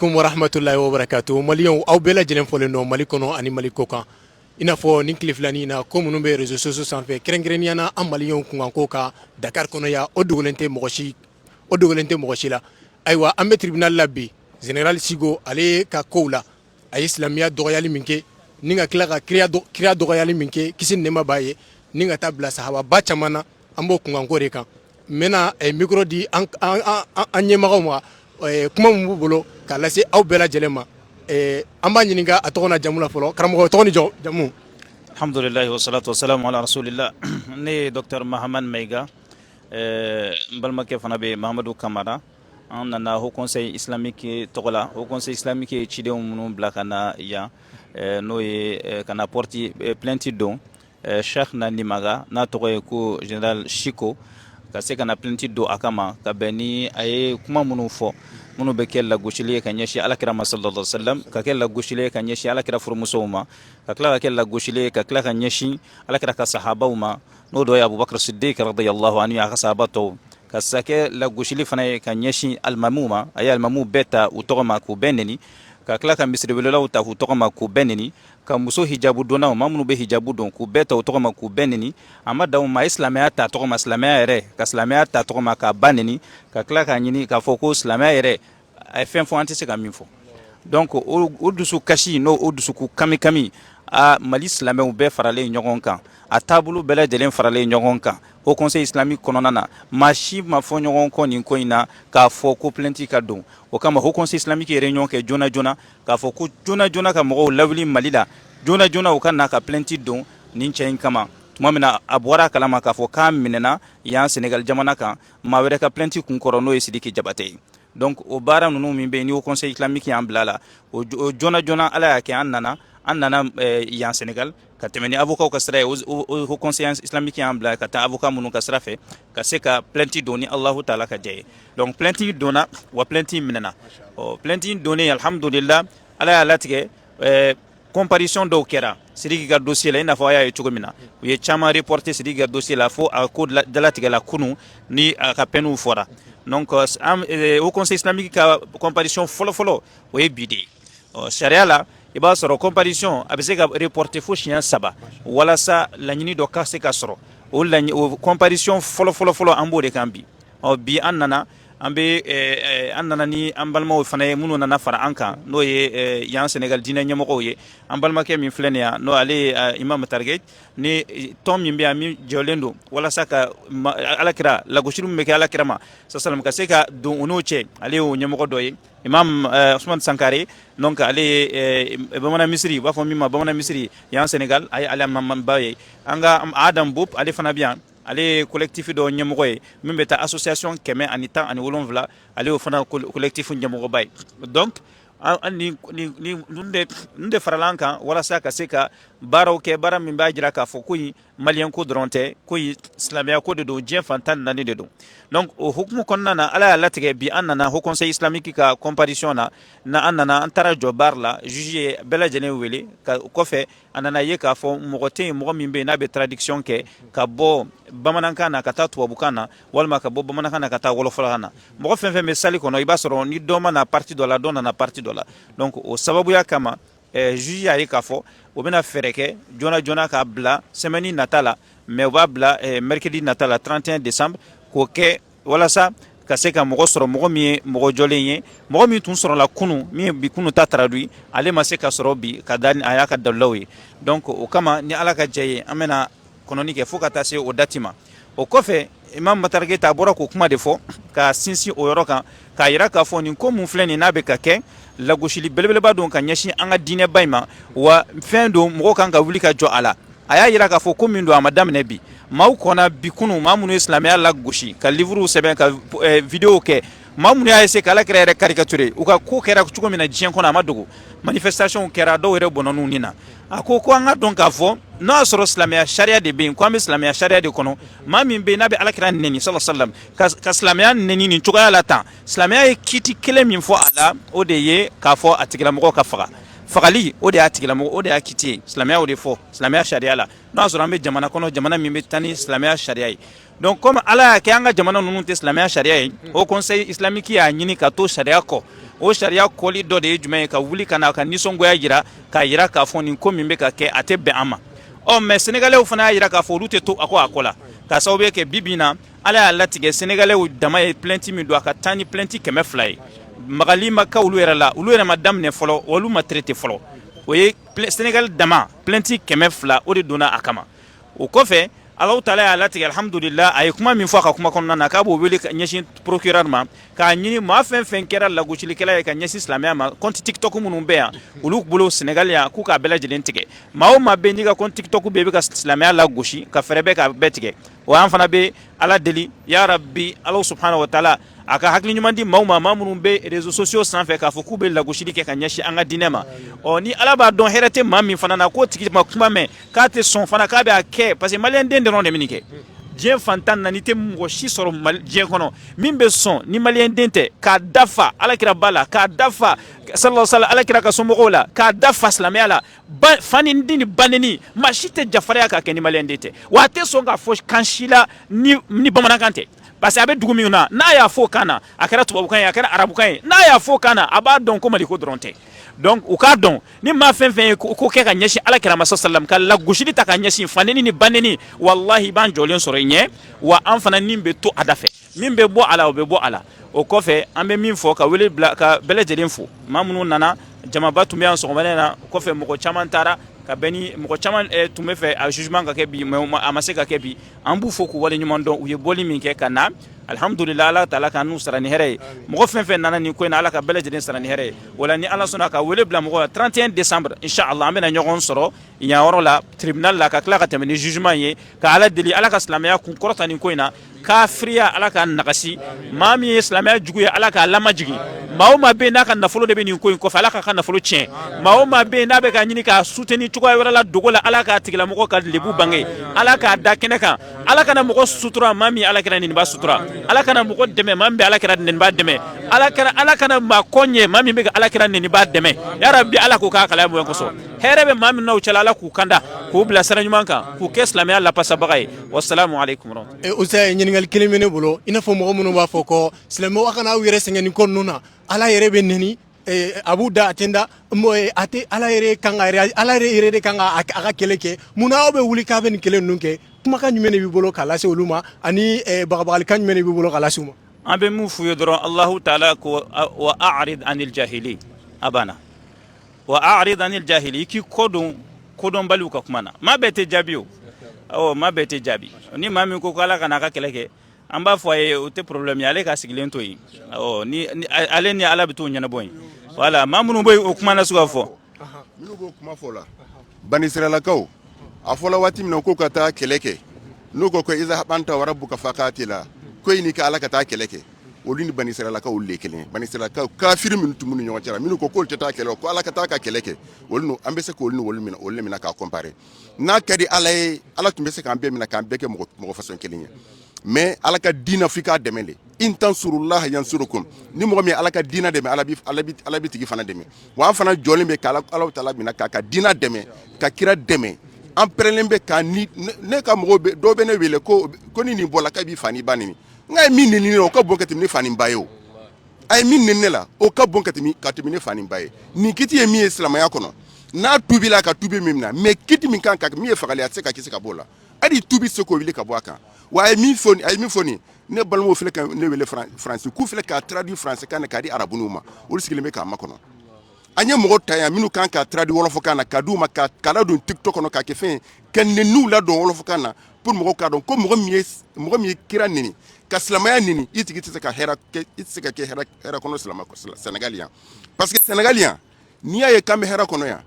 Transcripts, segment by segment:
alaikum wa rahmatullahi wa barakatuh. Maliens aw bɛɛ lajɛlen fɔlen don Mali kɔnɔ ani Mali kɔ kan. I n'a fɔ nin tile filani na ko minnu bɛ réseaux sociaux sanfɛ kɛrɛnkɛrɛnnenya na an maliens kunkanko kan Dakar kɔnɔ yan o dogolen tɛ mɔgɔ si la. Ayiwa an bɛ tribunal la bi Général Sigo ale ka kow la a ye silamɛya dɔgɔyali min kɛ ni ka tila ka kira dɔgɔyali min kɛ kisi ni nɛɛma b'a ye ni ka taa bila sahababa caman na an b'o kunkanko de kan. N bɛna micro di an ɲɛmɔgɔw ma kuma min b'u bolo k'a lase aw bɛɛ lajɛlen ma. An b'a ɲininka a tɔgɔ n'a jamu la fɔlɔ karamɔgɔ tɔgɔ ni jamu. Alhamdulillahi wa salatu wa salamu ala rasulillah. Ne ye Dr Mahamad Maïga n balimakɛ fana bɛ Mahamadou Kamara. An nana Haut Conseil islamique tɔgɔ la. Haut Conseil islamique ye cidenw minnu bila ka na yan n'o ye ka na porte plainte don Cheikh Nani Maga n'a tɔgɔ ye ko Général Chiko ka se ka na plainte don a kama ka bɛn ni a ye kuma minnu fɔ minnu bɛ kɛ lagosili ye ka ɲɛsin alakira ma sallallahu alaihi wasallam ka kɛ lagosili ye ka ɲɛsin alakira furumusow ma ka tila ka kɛ lagosili ye ka tila ka ɲɛsin alakira ka sahabaw ma n'o dɔ ye Abubakar Siddiq radiyallahu anhu a ka sahaba tɔw ka sa kɛ lagosili fana ye ka ɲɛsin alimamuw ma a ye alimamuw bɛɛ ta u tɔgɔ ma k'u bɛɛ neni ka tila ka misiriwelelaw ta k'u tɔgɔ ma k'u bɛɛ neni ka muso hijabu donnaw maa minnu bɛ hijabu don k'u bɛɛ ta u tɔgɔ ma k'u bɛɛ neni a ma dan u ma a ye silamɛya ta tɔgɔ ma silamɛya yɛrɛ ka silamɛya ta tɔgɔ ma k'a ba neni ka tila k'a ɲini k'a fɔ ko silamɛya yɛrɛ a ye fɛn fɔ an tɛ se ka min fɔ donc o dusu kasi n'o dusuku kami a Mali silamɛw bɛɛ faralen ɲɔgɔn kan a taabolo bɛɛ lajɛlen faralen ɲɔgɔn kan Haut Conseil islamique kɔnɔna na maa si ma fɔ ɲɔgɔn kɔ nin ko in na k'a fɔ ko plainte ka don o kama Haut Conseil islamique ye réunion kɛ joona joona k'a fɔ ko joona joona ka mɔgɔw lawuli Mali la joona joona u ka na ka plainte don nin cɛ in kama tuma min na a bɔra a kalama k'a fɔ k'a minɛna yan Sénégal jamana kan maa wɛrɛ ka plainte kun kɔrɔ n'o ye Sidiki Jabate ye donc o baara ninnu min bɛ yen ni Haut Conseil islamique y'an bila la o joona joona Ala y'a kɛ an nana yan Sénégal ka tɛmɛ ni avocat ka sira ye o Haut Conseil islamique y'an bila ka taa avocat minnu ka sira fɛ ka se ka plainte don ni Allahu Taala ka jɛ ye donc plainte donna wa plainte minɛna plainte donnen alhamdulillah Ala y'a latigɛ comparution dɔw kɛra Sidiki ka dossier la i n'a fɔ a y'a ye cogo min na u ye caman reporter Sidiki ka dossier la fo a ko dalatigɛla kunun ni a ka peine fɔra donc Haut Conseil islamique ka comparution fɔlɔfɔlɔ o ye bi de ye sariya la i b'a sɔrɔ comparution a bɛ se ka reporter fo siɲɛ 3 walasa laɲini dɔ ka se ka sɔrɔ o comparution fɔlɔ an b'o de kan bi bi an nana ni an balimaw fana ye minnu nana fara an kan n'o ye yan Sénégal diinɛ ɲɛmɔgɔw ye an balimakɛ min filɛ nin yan n'o ale ye Imam Target ni tɔn min bɛ yan min jɔlen don walasa ka alakira lagosili min bɛ kɛ alakira ma sallam ka se ka don u n'o cɛ ale y'o ɲɛmɔgɔ dɔ ye Imam Ousmane Sankare donc ale ye bamanan misiri u b'a fɔ min ma bamanan misiri yan Sénégal a ye ale ba ye an ka Adam Boub ale fana bɛ yan ale ye collectif dɔ ɲɛmɔgɔ ye min bɛ taa association 117 ale y'o fana collectif ɲɛmɔgɔba ye donc nun de farala an kan walasa ka se ka baaraw kɛ baara min b'a jira k'a fɔ ko in maliyɛn ko dɔrɔn tɛ ko in silamɛya ko de don diɲɛ fan 14 de don donc o hukumu kɔnɔna na Ala y'a latigɛ bi an nana Haut Conseil islamique ka comparution na an nana an taara jɔ baara la juge ye bɛɛ lajɛlen wele kɔfɛ a nana ye k'a fɔ mɔgɔ tɛ yen mɔgɔ min bɛ yen n'a bɛ traduction kɛ ka bɔ bamanankan na ka taa tubabukan na walima ka bɔ bamanankan na ka taa wɔlɔfɔkan na mɔgɔ fɛn fɛn bɛ salle kɔnɔ i b'a sɔrɔ ni dɔ ma na partie dɔ la dɔ nana partie dɔ la donc o sababuya kama juge y'a ye k'a fɔ o bɛna fɛɛrɛ kɛ joona joona k'a bila semaine nata la mais u b'a bila mercredi nata la 31 décembre k'o kɛ walasa ka se ka mɔgɔ sɔrɔ mɔgɔ min ye mɔgɔ jɔlen ye mɔgɔ min tun sɔrɔla kunun min ye bi kunun ta traduit ale ma se ka sɔrɔ bi ka da a y'a ka dalilaw ye donc o kama ni Ala ka jɛ ye an bɛna kɔnɔni kɛ fo ka taa se o date ma o kɔfɛ Imam Matar Keita a bɔra k'o kuma de fɔ ka sinsin o yɔrɔ kan k'a yira k'a fɔ nin ko mun filɛ nin n'a bɛ ka kɛ lagosili belebeleba don ka ɲɛsin an ka diinɛba in ma wa fɛn don mɔgɔw kan ka wuli ka jɔ a la a y'a yira k'a fɔ ko min don a ma daminɛ bi maaw kɔnna bi kunun maa minnu ye silamɛya lagosi ka livrew sɛbɛn ka vidéo kɛ maa minnu y'a essayer ka Alakira yɛrɛ caricature u ka ko kɛra cogo min na diɲɛ kɔnɔ a ma dogo manifestation kɛra dɔw yɛrɛ bɔnna nin na a ko an ka dɔn k'a fɔ n'a y'a sɔrɔ silamɛya sariya de bɛ yen ko an bɛ silamɛya sariya de kɔnɔ maa min bɛ yen n'a bɛ Alakira nɛni sallallahu alaihi wasallam ka silamɛya nɛni nin cogoya la tan silamɛya ye kiiti kelen min fɔ a la o de ye k'a fɔ a tigilamɔgɔ ka faga fagali o de y'a tigilamɔgɔ o de y'a kiiti ye silamɛya o de fɔ silamɛya sariya la n'a y'a sɔrɔ an bɛ jamana kɔnɔ jamana min bɛ taa ni silamɛya sariya ye donc comme Ala y'a kɛ an ka jamana ninnu tɛ silamɛya sariya ye Haut Conseil islamique y'a ɲini ka to sariya kɔ o sariya kɔli dɔ de ye jumɛn ye ka wuli ka na ka nisɔngoya jira k'a yira k'a fɔ nin ko min bɛ ka kɛ a tɛ bɛn an ma mais sénégalais fana y'a yira k'a fɔ olu tɛ to a ko la k'a sababu kɛ bi bi in na ala y'a latigɛ sénégalais dama ye plainte min don a ka taa ni plainte 200 ye magali ma ka olu yɛrɛ la olu yɛrɛ ma daminɛ fɔlɔ olu ma traité fɔlɔ o ye sénégal dama plainte 200 o de donna a kama o kɔfɛ Allahu taala y'a latigɛ alhamdulillah a ye kuma min fɔ a ka kuma kɔnɔna na k'a b'o wele ka ɲɛsin procureur ma k'a ɲini maa fɛn fɛn kɛra lagosilikɛla ye ka ɲɛsin silamɛya ma compte tiktok minnu bɛ yan olu bolo sénégal yan k'u k'a bɛɛ lajɛlen tigɛ maa o maa bɛ n'i ka compte tiktok bɛ i bɛ ka silamɛya lagosi ka fɛɛrɛ bɛɛ k'a bɛɛ tigɛ wa an fana bɛ ala deli ya rabbi Allahu subhanahu wa taala a ka hakili ɲuman di maaw ma maa minnu bɛ réseaux sociaux sanfɛ k'a fɔ k'u bɛ lagosili kɛ ka ɲɛsin an ka diinɛ ma ni ala b'a dɔn hɛrɛ tɛ maa min fana na k'o tigi ma kuma mɛn k'a tɛ sɔn fana k'a bɛ a kɛ parce que maliyɛn den dɔrɔn de bɛ nin kɛ diɲɛ fantan na n'i tɛ mɔgɔ si sɔrɔ diɲɛ kɔnɔ min bɛ sɔn ni maliyɛn den tɛ k'a dafa alakira ba la k'a dafa sallallahu alaihi wasallam alakira ka somɔgɔw la k'a dafa silamɛya la fa ni den ni ba neni maa si tɛ jafariya k'a kɛ ni maliyɛn den tɛ wa a tɛ sɔn k'a fɔ kan si la ni bamanankan tɛ parce que a bɛ dugu min na n'a y'a fɔ kan na a kɛra tubabukan ye a kɛra arabukan ye n'a y'a fɔ kan na a b'a dɔn ko maliko dɔrɔn tɛ donc u k'a dɔn ni maa fɛn fɛn ye ko kɛ ka ɲɛsin alakira ma sallam ka lagosili ta ka ɲɛsin faneni ni baneni wallahi i b'an jɔlen sɔrɔ i ɲɛ wa an fana nin bɛ to a da fɛ min bɛ bɔ a la o bɛ bɔ a la o kɔfɛ an bɛ min fɔ ka wele bila ka bɛɛ lajɛlen fo maa minnu nana jamaba tun bɛ yan sɔgɔmada in na kɔfɛ mɔgɔ caman taara ka bɛn ni mɔgɔ caman tun bɛ fɛ a jugement ka kɛ bi mais a ma se ka kɛ bi an b'u fo k'u waleɲuman dɔn u ye bɔli min kɛ ka na alhamdulillah ala taala ka n'u sara ni hɛrɛ ye mɔgɔ fɛn fɛn nana nin ko in na ala ka bɛɛ lajɛlen sara ni hɛrɛ ye wala ni ala sɔnna ka wele bila mɔgɔ 31 décembre inchallah an bɛna ɲɔgɔn sɔrɔ yan yɔrɔ la tribunal la ka tila ka tɛmɛ ni jugement ye ka ala deli ala ka silamɛya kun kɔrɔta nin ko in na kafiriya ala ka nagasi maa min ye silamɛya jugu ye ala k'a lamajigi maa o maa bɛ yen n'a ka nafolo de bɛ nin ko in kɔfɛ ala k'a ka nafolo tiɲɛ maa o maa bɛ yen n'a bɛ ka ɲini k'a soutenir cogoya wɛrɛ la dogo la ala k'a tigilamɔgɔ ka lebu bange ala k'a da kɛnɛ kan ala kana mɔgɔ sutura maa min ala kɛra niniba sutura ala kana mɔgɔ dɛmɛ maa min bɛ ala kɛra niniba dɛmɛ ala kana maa kɔn ɲɛ maa min bɛ ala kɛra niniba dɛmɛ ya rabbi ala k'o k'a kalaya bonya kosɔn hɛrɛ bɛ maa min n'aw cɛla ala k'u kanda k'u bila sira ɲuman kan k'u kɛ silamɛya lapasabaga ye wassalamu alaikum Ousseyn ɲininkali kelen bɛ ne bolo i n'a fɔ mɔgɔ minnu b'a fɔ ko silamɛw a kana aw yɛrɛ sɛgɛn nin ko ninnu na ala yɛrɛ bɛ neni a b'u da a tɛ da a tɛ ala yɛrɛ kan ka ala yɛrɛ de kan ka a ka kɛlɛ kɛ munna aw bɛ wuli k'a bɛ nin kɛlɛ ninnu kɛ kumakan jumɛn de b'i bolo k'a lase olu ma ani bagabagalikan jumɛn de b'i bolo k'a lase u ma an bɛ mun f'u ye dɔrɔn Allahu taala ko wa a'rid anil jahili a banna wa a'rid anil jahili i k'i kodɔnbaliw ka kuma na maa bɛɛ tɛ jaabi o maa bɛɛ tɛ jaabi ni maa min ko ala kana a ka kɛlɛ kɛ an b'a fɔ a ye o tɛ problème ye ale ka sigilen to yen ni ale ni ala bɛ t'o ɲɛnabɔ yen voilà maa minnu bɛ o kuma na sugu fɔ minnu b'o kuma fɔ la bani israilakaw a fɔla waati min na ko ka taa kɛlɛ kɛ n'u ko ko izhab anta wa rabbuka faqatila ko i ni ka ala ka taa kɛlɛ kɛ olu ni bani israilakaw olu de kelen bani israilakaw kafiri minnu tun b'u ni ɲɔgɔn cɛ minnu ko k'olu tɛ taa kɛlɛ ko ala ka taa ka kɛlɛ kɛ olu an bɛ se k'olu ni olu le minɛ k'a comparer n'a ka di ala ye ala tun bɛ se k'an bɛɛ minɛ k'an bɛɛ kɛ mɔgɔ façon kelen ye mais ala ka diina f'i k'a dɛmɛ de in tansurullaha yansurukum ni mɔgɔ min ala ka diina dɛmɛ ala bɛ tigi fana dɛmɛ wa an fana jɔlen bɛ k'ala taala minɛ k'a ka diina dɛmɛ ka kira dɛmɛ an pɛrɛnlen bɛ k'a ni ne ka mɔgɔw bɛ dɔw bɛ ne wele ko ni nin bɔla k'a b'i fa ni ba nini n ka ye min neni o ka bon ka tɛmɛ ne fa ni ba ye o a ye min neni ne la o ka bon ka tɛmɛ ne fa ni ba ye nin kiti ye min ye silamɛya kɔnɔ n'a tubila ka tubi min na mais kiti min kan ka min ye fagali a tɛ se ka kisi ka bɔ o la hali tubi se k'o wuli ka bɔ a kan wa a ye min fɔ nin ne balimaw filɛ ka ne wele faransi k'u filɛ k'a traduit français kan na k'a di arabuniw ma olu sigilen bɛ k'a makɔnɔ an ye mɔgɔw ta yan minnu kan k'a traduit wɔlɔfɔkan na k'a d'u ma k'a ladon tiktok kɔnɔ k'a kɛ fɛn ye ka neniw ladon wɔlɔfɔkan na pour mɔgɔw k'a dɔn ko mɔgɔ min ye kira neni ka silamɛya neni i tigi tɛ se ka kɛ hɛrɛ kɔnɔ Sénégal yan parce que Sénégal yan n'i y'a ye k'an bɛ hɛrɛ kɔnɔ yan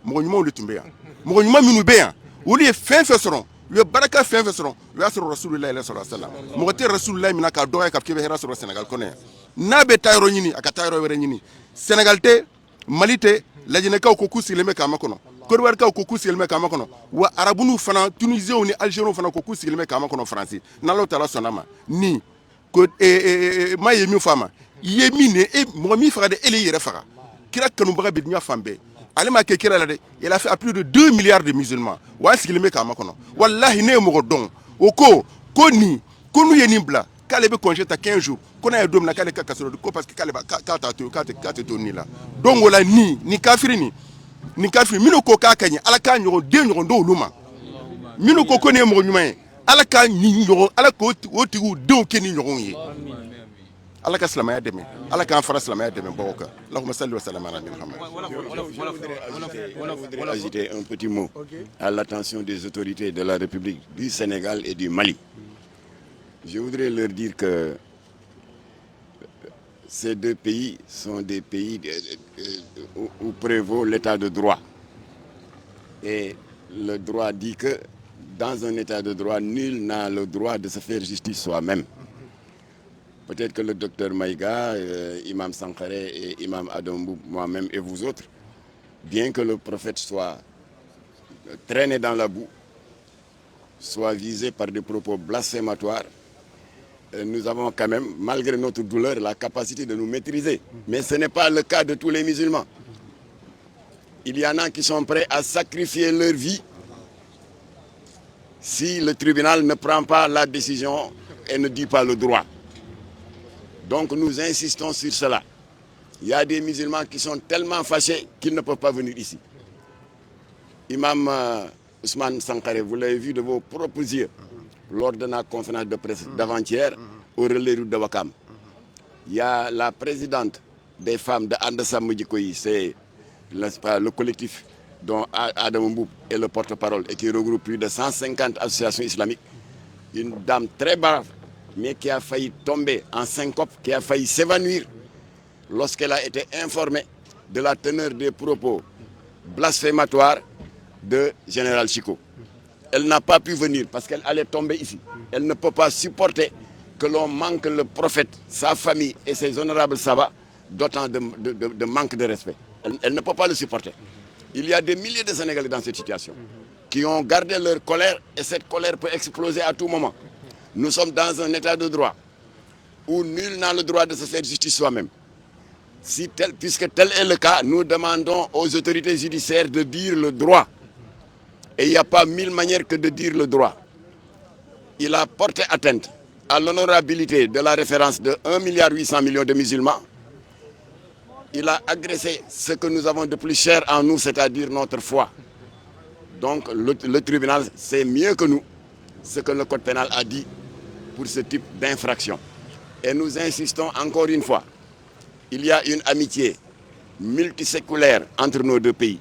mɔgɔ ɲumanw de tun bɛ yan mɔgɔ ɲuman minnu bɛ yan olu ye fɛn fɛn sɔrɔ u ye baraka fɛn fɛn sɔrɔ u y'a sɔrɔ Rasulullah sallallahu alaihi wasallam mɔgɔ tɛ Rasulullah minɛ k'a dɔgɔya k'a fɔ k'i bɛ hɛrɛ sɔrɔ Sénégal kɔnɔ yan n'a bɛ taa yɔrɔ ɲini a ka taa yɔrɔ wɛrɛ ɲini Sénégal tɛ Mali tɛ lajinɛkaw ko k'u sigilen bɛ k'an makɔnɔ Côte d'Ivoirekaw ko k'u sigilen bɛ k'an makɔnɔ wa arabuniw fana Tunisienw ni Algériens fana ko k'u sigilen bɛ k'an makɔnɔ Faransi n'Alahu taala sɔnna ma ni ko maa ye min fɔ a ma i ye min ne mɔgɔ min faga de e le yɛrɛ faga kira kanubaga bɛ diɲɛ fan bɛɛ ale ma kɛ kira la dɛ il a fait à plus de 2 milliards de musulmans wa sigilen bɛ k'an makɔnɔ wallahi ne ye mɔgɔ dɔn o ko nin ko n'u ye nin bila k'ale bɛ congé ta 15 jours ko n'a ye don min na k'ale ka kasɔrɔ ko parce que k'a t'a to k'a tɛ to nin la donc o la nin kafiri minnu ko k'a ka ɲi ala k'a ɲɔgɔn den ɲɔgɔn d'olu olu ma minnu ko nin ye mɔgɔ ɲuman ye ala k'a ɲɔgɔn ala k'o tigiw denw kɛ ni ɲɔgɔnw ye ala ka silamɛya dɛmɛ ala k'an fara silamɛya dɛmɛ bagaw kan Allahumma salli wa sallim ala Muhammad. Je voudrais ajouter un petit mot à l'attention des autorités de la République du Sénégal et du Mali. Je voudrais leur dire que ces deux pays sont des pays où prévaut l'état de droit. Et le droit dit que dans un état de droit, nul n'a le droit de se faire justice soi-même. Peut-être que le docteur Maïga, Imam Sankaré et Imam Adombou, moi-même et vous autres, bien que le prophète soit traîné dans la boue, soit visé par des propos blasphématoires, nous avons quand même, malgré notre douleur, la capacité de nous maîtriser. Mais ce n'est pas le cas de tous les musulmans. Il y en a qui sont prêts à sacrifier leur vie si le tribunal ne prend pas la décision et ne dit pas le droit. Donc nous insistons sur cela. Il y a des musulmans qui sont tellement fâchés qu'ils ne peuvent pas venir ici. Imam Ousmane Sankaré, vous l'avez vu de vos propres yeux lors de la conférence de presse d'avant-hier au relais de Wakam. Il y a la présidente des femmes de Andassa Moudjikoyi, c'est le collectif dont Adam Mboub est le porte-parole et qui regroupe plus de 150 associations islamiques. Une dame très brave, mais qui a failli tomber en syncope, qui a failli s'évanouir lorsqu'elle a été informée de la teneur des propos blasphématoires de Général Chico. Elle n'a pas pu venir parce qu'elle allait tomber ici. Elle ne peut pas supporter que l'on manque le prophète, sa famille et ses honorables sabbats d'autant de manque de respect. Elle ne peut pas le supporter. Il y a des milliers de Sénégalais dans cette situation qui ont gardé leur colère et cette colère peut exploser à tout moment. Nous sommes dans un état de droit où nul n'a le droit de se faire justice soi-même. Puisque tel est le cas, nous demandons aux autorités judiciaires de dire le droit. Et il n'y a pas mille manières que de dire le droit. Il a porté atteinte à l'honorabilité de la référence de 1,8 milliard de musulmans. Il a agressé ce que nous avons de plus cher en nous, c'est-à-dire notre foi. Donc le tribunal sait mieux que nous ce que le code pénal a dit pour ce type d'infraction. Et nous insistons encore une fois, il y a une amitié multiséculaire entre nos deux pays.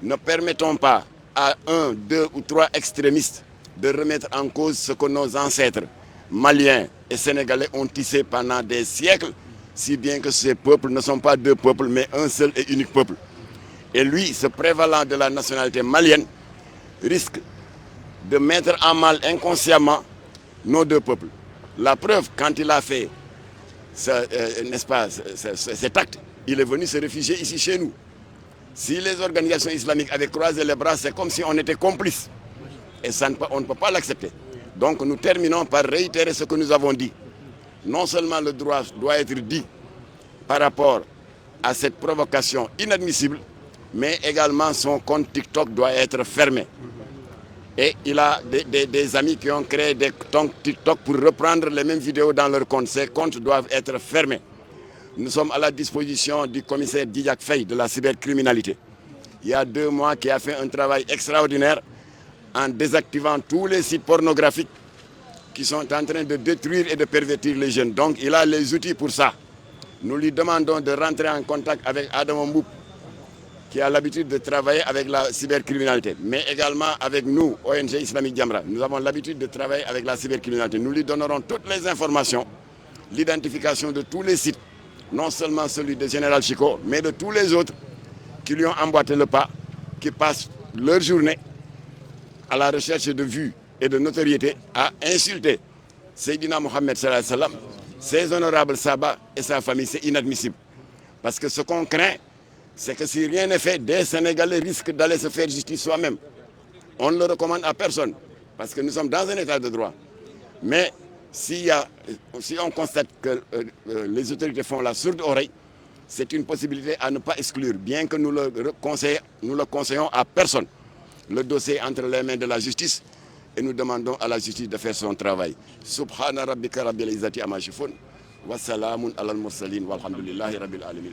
Ne permettons pas à 1, 2 ou 3 extrémistes de remettre en cause ce que nos ancêtres maliens et sénégalais ont tissé pendant des siècles, si bien que ces peuples ne sont pas deux peuples, mais un seul et unique peuple. Et lui, se prévalant de la nationalité malienne, risque de mettre en mal inconsciemment nos deux peuples. La preuve, quand il a fait n'est-ce pas, cet acte, il est venu se réfugier ici chez nous. Si les organisations islamiques avaient croisé les bras, c'est comme si on était complices. Et ça, on ne peut pas l'accepter. Donc nous terminons par réitérer ce que nous avons dit. Non seulement le droit doit être dit par rapport à cette provocation inadmissible, mais également son compte TikTok doit être fermé. Et il a des amis qui ont créé des comptes TikTok pour reprendre les mêmes vidéos dans leur compte. Ces comptes doivent être fermés. Nous sommes à la disposition du commissaire Didiak Faye de la cybercriminalité. Il y a 2 mois, qui a fait un travail extraordinaire en désactivant tous les sites pornographiques qui sont en train de détruire et de pervertir les jeunes. Donc il a les outils pour ça. Nous lui demandons de rentrer en contact avec Adam Mboub, qui a l'habitude de travailler avec la cybercriminalité, mais également avec nous, ONG Islamique Jamra. Nous avons l'habitude de travailler avec la cybercriminalité. Nous lui donnerons toutes les informations, l'identification de tous les sites, non seulement celui de Général Chico, mais de tous les autres qui lui ont emboîté le pas, qui passent leur journée à la recherche de vues et de notoriété, à insulter Seydina Mohamed sallallahu alayhi wa sallam, ses honorables sabbats et sa famille. C'est inadmissible. Parce que ce qu'on craint, c'est que si rien n'est fait, des Sénégalais risquent d'aller se faire justice soi-même. On ne le recommande à personne, parce que nous sommes dans un état de droit. Mais si on constate que les autorités font la sourde oreille, c'est une possibilité à ne pas exclure, bien que nous le conseillons à personne. Le dossier entre les mains de la justice, et nous demandons à la justice de faire son travail. Subhana rabbika rabbil izzati amma yasifun wa salamun alal mursalin walhamdulillahi rabbil alamin.